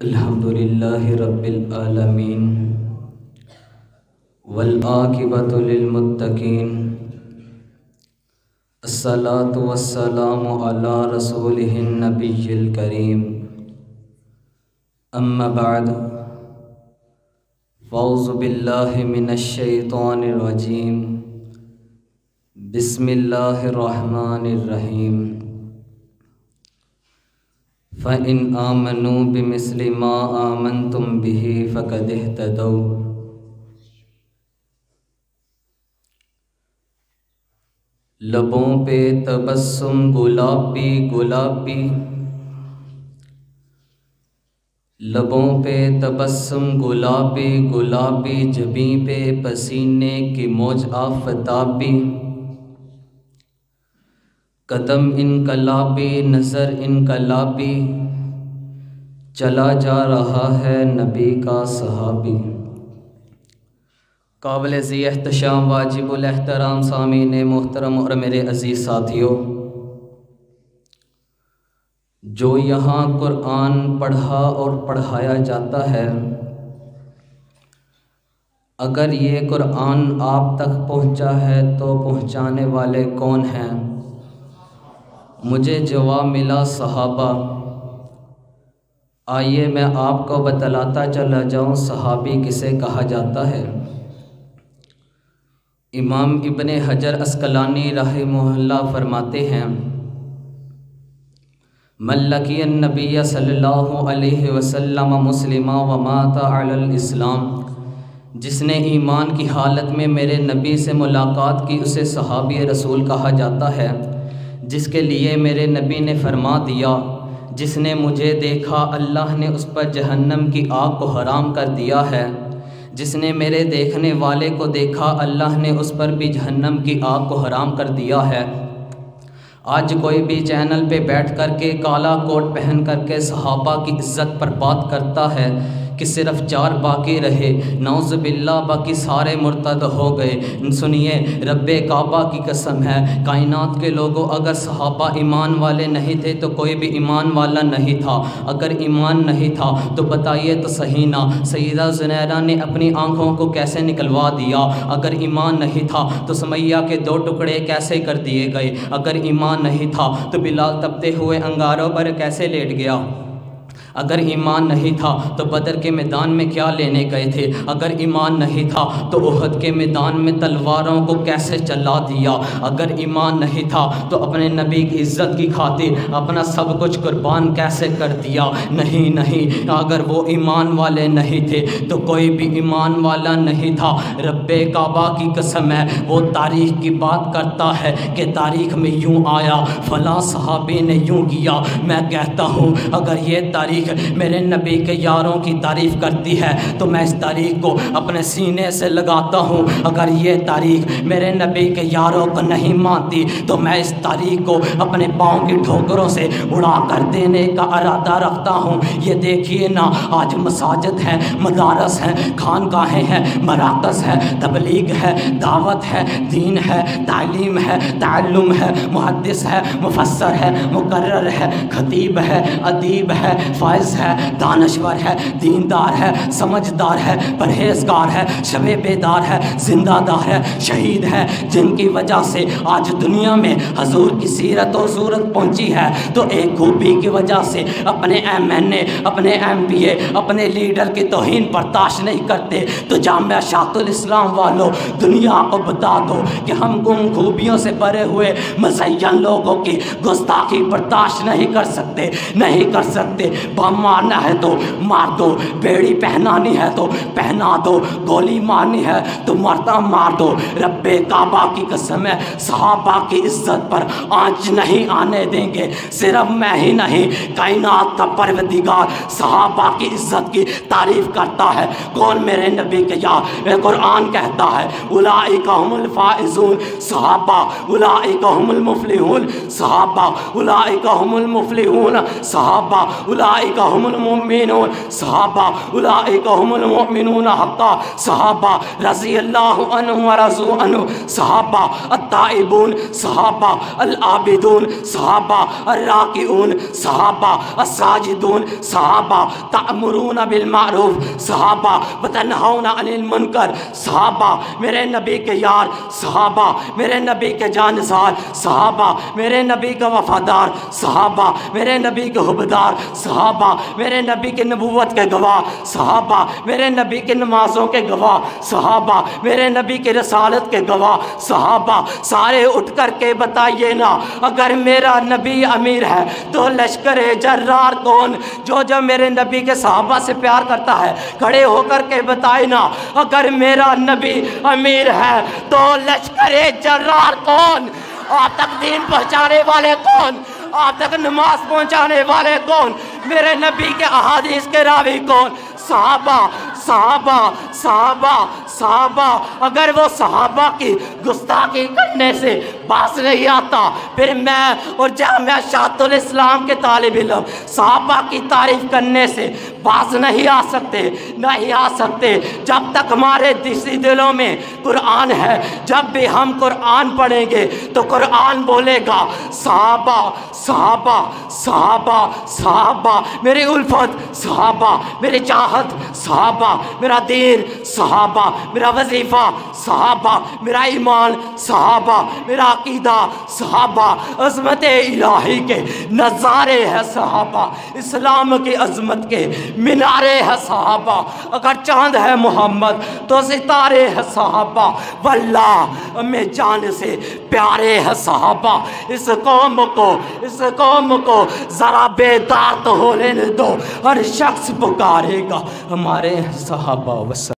अल्हम्दुलिल्लाहि रब्बिल आलमीन वल आक़िबतु लिल मुत्तक़ीन अस्सलातु वस्सलामु अला रसूलिहिन नबिय्यिल करीम अम्मा बाद फ़ौज़ु बिल्लाहि मिनश शैतानिर रजीम बिस्मिल्लाहिर रहमानिर रहीम फ़इन आमनू बिमिस्लि मा आमनतुम बिही फ़क़द इह्तदौ। लबों पे तबस्सुम गुलाबी गुलाबी, लबों पे तबस्सुम गुलाबी गुलाबी, जबीं पे पसीने की मौज आफ़ताबी। कदम इनकलाबी नज़र इनकलाबी, चला जा रहा है नबी का सहाबी। काबिल-ए एहतशाम वाजिबुल एहतराम सामीन मोहतरम और मेरे अज़ीज़ साथियों, जो यहाँ कुरान पढ़ा और पढ़ाया जाता है, अगर ये कुरान आप तक पहुँचा है तो पहुँचाने वाले कौन हैं? मुझे जवाब मिला सहाबा। आइए मैं आपको बतलाता चला जाऊँ सहाबी किसे कहा जाता है। इमाम इब्ने हजर अस्कलानी रहमहुल्लाह फरमाते हैं, मल्लकियन नबिय्य सल्लल्लाहु अलैहि वसल्लम मुस्लिमा व माता अलल इस्लाम, जिसने ईमान की हालत में मेरे नबी से मुलाकात की उसे सहाबी रसूल कहा जाता है। जिसके लिए मेरे नबी ने फरमा दिया, जिसने मुझे देखा अल्लाह ने उस पर जहन्नम की आग को हराम कर दिया है। जिसने मेरे देखने वाले को देखा अल्लाह ने उस पर भी जहन्नम की आग को हराम कर दिया है। आज कोई भी चैनल पे बैठ कर के काला कोट पहन कर के सहाबा की इज़्ज़त पर बात करता है कि सिर्फ 4 बाकी रहे, नौज़ बिल्ला बाकी सारे मुर्तद हो गए। सुनिए, रब्बे काबा की कसम है, कायनात के लोगों, अगर सहाबा ईमान वाले नहीं थे तो कोई भी ईमान वाला नहीं था। अगर ईमान नहीं था तो बताइए तो सही ना, सैयदा ज़ुनैरा ने अपनी आँखों को कैसे निकलवा दिया? अगर ईमान नहीं था तो सुमैया के 2 टुकड़े कैसे कर दिए गए? अगर ईमान नहीं था तो बिलाल तपते हुए अंगारों पर कैसे लेट गया? अगर ईमान नहीं था तो बदर के मैदान में क्या लेने गए थे? अगर ईमान नहीं था तो उहद के मैदान में तलवारों को कैसे चला दिया? अगर ईमान नहीं था तो अपने नबी की इज़्ज़त की खातिर अपना सब कुछ कुर्बान कैसे कर दिया? नहीं नहीं, अगर वो ईमान वाले नहीं थे तो कोई भी ईमान वाला नहीं था। रब्बे काबा की कसम है, वो तारीख़ की बात करता है कि तारीख़ में यूँ आया, फ़लाँ सहाबी ने यूँ किया। मैं कहता हूँ अगर ये तारीख़ मेरे नबी के यारों की तारीफ़ करती है तो मैं इस तारीख़ को अपने सीने से लगाता हूँ। अगर ये तारीख़ मेरे नबी के यारों को नहीं मानती तो मैं इस तारीख़ को अपने पाँव की ठोकरों से उड़ा कर देने का इरादा रखता हूँ। ये देखिए ना, आज मसाजिद हैं, मदारस हैं, खानकाहें हैं, मराकज़ है, तबलीग है, दावत है, दीन है, तालीम है, ताल्लुम है, मुहद्दिस है, मुफस्सर है, मुकर्रर है, खतीब है, अदीब है, फाइज़ है, दानश्वर है, दीनदार है, समझदार है, परहेज़गार है, शबे बेदार है, जिंदादार है, शहीद है, जिनकी वजह से आज दुनिया में हजूर की सीरत और सूरत पहुंची है। तो एक खूबी की वजह से अपने MNA, अपने MBA, अपने लीडर की तौहीन बर्दाश्त नहीं करते। तो जामिया शातुल इस्लाम वालों, दुनिया को बता दो कि हम उन खूबियों से भरे हुए मज़य्यन लोगों की गुस्ताखी बर्दाश्त नहीं कर सकते, नहीं कर सकते। बम मारना है तो मार दो, बेड़ी पहनानी है तो पहना दो, गोली मारनी है तो मरता मार दो। रब्बे काबा की कसम है, सहाबा की इज्जत पर आंच नहीं आने देंगे। सिर्फ मैं ही नहीं, कायनात का परवरदिगार सहाबा की इज्जत की तारीफ करता है। कौन? मेरे नबी के यार। कुरान कहता है उलाइका हुमुल फाइजून, सहाबा उलाइका हुमुल मुफलिहून, सहाबा उलाइका हुमुल मुफलिहून, सहाबा उलाइका उलाइका हुमुल मुमिनून सहाबा, उलाइका हुमुल मुमिनून हक्का सहाबा, रज़ियल्लाहु अन्हु व रज़ू अन्हु सहाबा, अत्ताइबून सहाबा, अल आबिदून सहाबा, अर्राकिऊन सहाबा, अस्साजिदून सहाबा, तअमुरून बिल मारूफ सहाबा, व तनहौना अनिल मुनकर सहाबा, मेरे नबी के यार सहाबा, मेरे नबी के जानसार सहाबा, मेरे नबी का वफादार सहाबा, मेरे नबी के हुबदार सहाबा, मेरे नबी के नबूवत के गवाह सहाबा, मेरे नबी के नमाज़ों के गवाह सहाबा, मेरे नबी के रसालत के गवाह सहाबा। सारे उठ कर के बताइए ना, अगर मेरा नबी अमीर है तो लश्कर जर्रार कौन? जो जो मेरे नबी के सहाबा से प्यार करता है खड़े होकर के बताए ना, अगर मेरा नबी अमीर है तो लश्कर जर्रार कौन? आप तक दीन पहुँचाने वाले कौन? आप तक नमाज पहुँचाने वाले कौन? मेरे नबी के अहादीस के रावी कौन? सहाबा सहाबा सहाबा सहाबा। अगर वो सहाबा की गुस्ताखी करने से बास नहीं आता, फिर मैं और जामिया शातुल इस्लाम के तालिब इल्म सहाबा की तारीफ करने से बास नहीं आ सकते, नहीं आ सकते। जब तक हमारे दिलों में कुरान है, जब भी हम कुरान पढ़ेंगे तो कुरान बोलेगा सहाबा सहाबा सहाबा सहाबा, मेरी उल्फत सहाबा, मेरी चाहत सहाबा, मेरा दीन सहाबा, मेरा वजीफ़ा सहाबा, मेरा ईमान सहाबा, मेरा अकीदा सहाबा, अज़मत इलाही के नज़ारे हैं सहाबा, इस्लाम की अज़मत के मीनारे हैं सहाबा। अगर चाँद है मोहम्मद तो सितारे हैं सहाबा, वल्लाह में जान से प्यारे हैं सहाबा। इस कौम को ज़रा बेदार तो हो लेने दो, हर शख्स पुकारेगा हमारे सहाबा।